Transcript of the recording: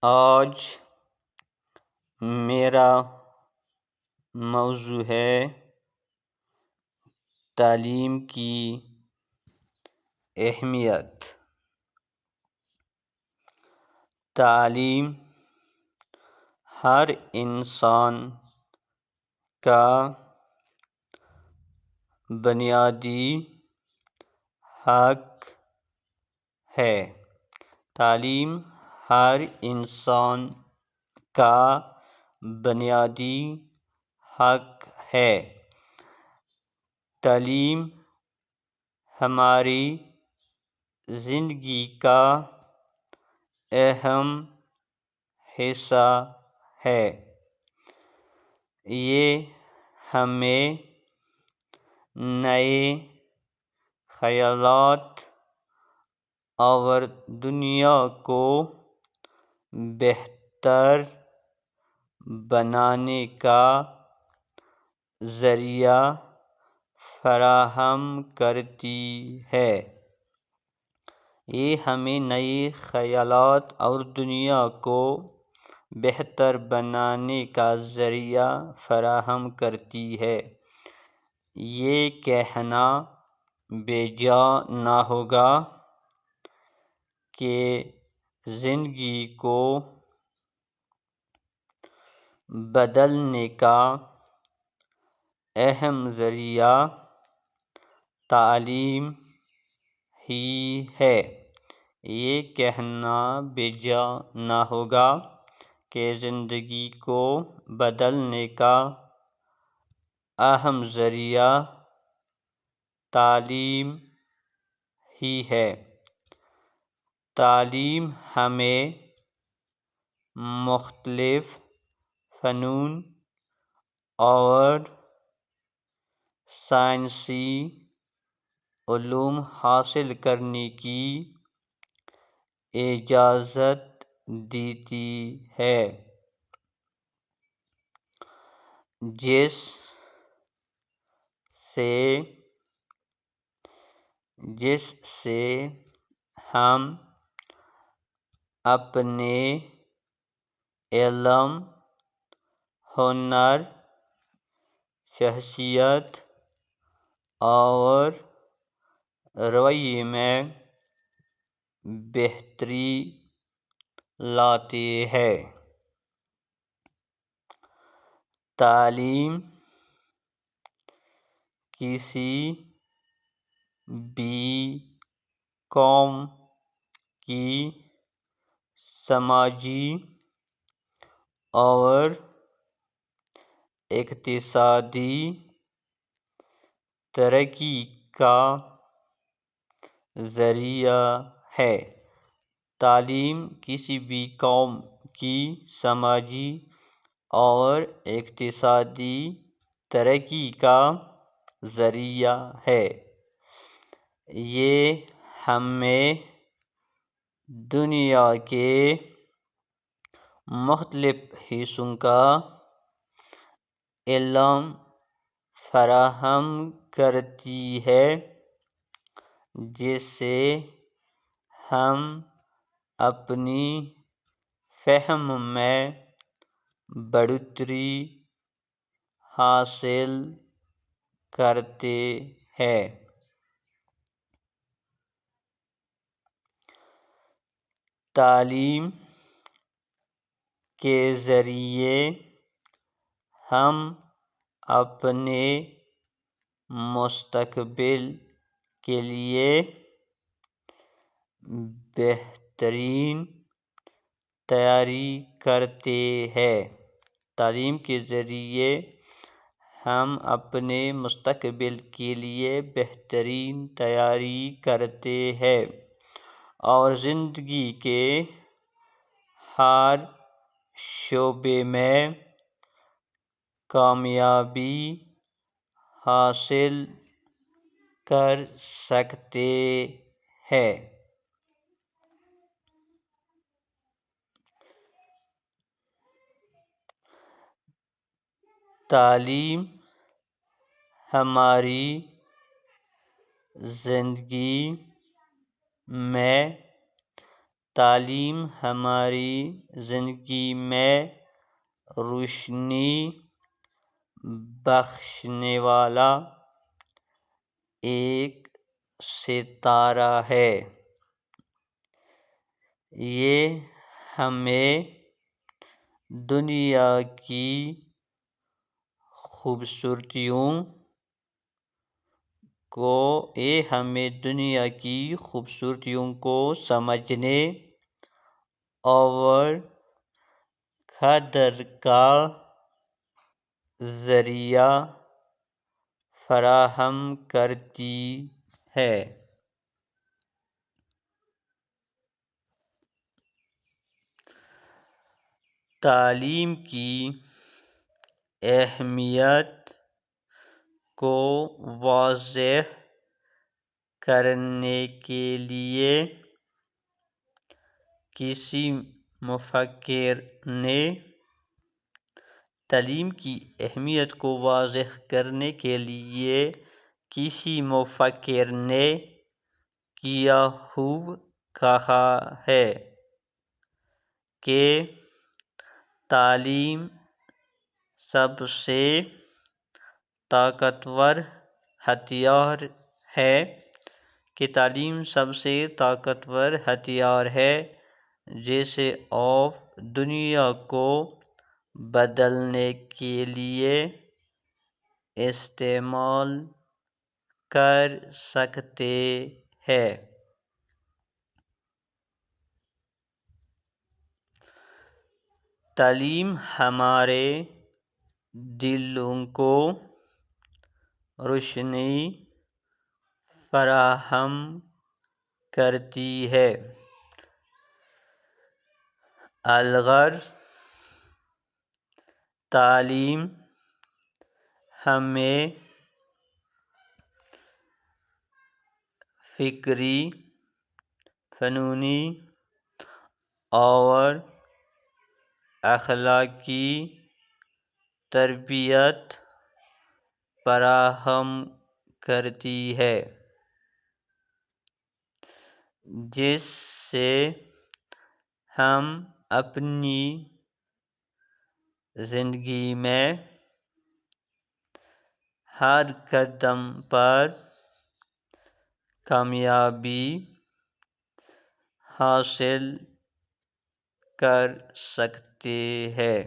آج میرا موضوع ہے تعلیم کی اہمیت۔ تعلیم ہر انسان کا بنیادی حق ہے۔ تعلیم ہر انسان کا بنیادی حق ہے۔ تعلیم ہماری زندگی کا اہم حصہ ہے۔ یہ ہمیں نئے خیالات اور دنیا کو بہتر بنانے کا ذریعہ فراہم کرتی ہے۔ یہ ہمیں نئے خیالات اور دنیا کو بہتر بنانے کا ذریعہ فراہم کرتی ہے۔ یہ کہنا بیجا نہ ہوگا کہ زندگی کو بدلنے کا اہم ذریعہ تعلیم ہی ہے۔ یہ کہنا بیجا نہ ہوگا کہ زندگی کو بدلنے کا اہم ذریعہ تعلیم ہی ہے۔ تعلیم ہمیں مختلف فنون اور سائنسی علوم حاصل کرنے کی اجازت دیتی ہے، جس سے ہم اپنے علم، ہنر، شخصیت اور رویے میں بہتری لاتے ہیں۔ تعلیم کسی بھی قوم کی سماجی اور اقتصادی ترقی کا ذریعہ ہے۔ تعلیم کسی بھی قوم کی سماجی اور اقتصادی ترقی کا ذریعہ ہے۔ یہ ہمیں دنیا کے مختلف حصوں کا علم فراہم کرتی ہے، جس سے ہم اپنی فہم میں بڑھوتری حاصل کرتے ہیں۔ تعلیم کے ذریعے ہم اپنے مستقبل کے لیے بہترین تیاری کرتے ہیں۔ تعلیم کے ذریعے ہم اپنے مستقبل کے لیے بہترین تیاری کرتے ہیں اور زندگی کے ہر شعبے میں کامیابی حاصل کر سکتے ہیں۔ تعلیم ہماری زندگی میں تعلیم ہماری زندگی میں روشنی بخشنے والا ایک ستارہ ہے۔ یہ ہمیں دنیا کی خوبصورتیوں کو سمجھنے اور قدر کا ذریعہ فراہم کرتی ہے۔ تعلیم کی اہمیت کو واضح کرنے کے لیے کسی مفکر نے کیا خوب کہا ہے کہ تعلیم سب سے طاقتور ہتھیار ہے جسے آپ دنیا کو بدلنے کے لیے استعمال کر سکتے ہیں۔ تعلیم ہمارے دلوں کو روشنی فراہم کرتی ہے۔ الغرض تعلیم ہمیں فکری، فنونی اور اخلاقی تربیت فراہم کرتی ہے، جس سے ہم اپنی زندگی میں ہر قدم پر کامیابی حاصل کر سکتے ہیں۔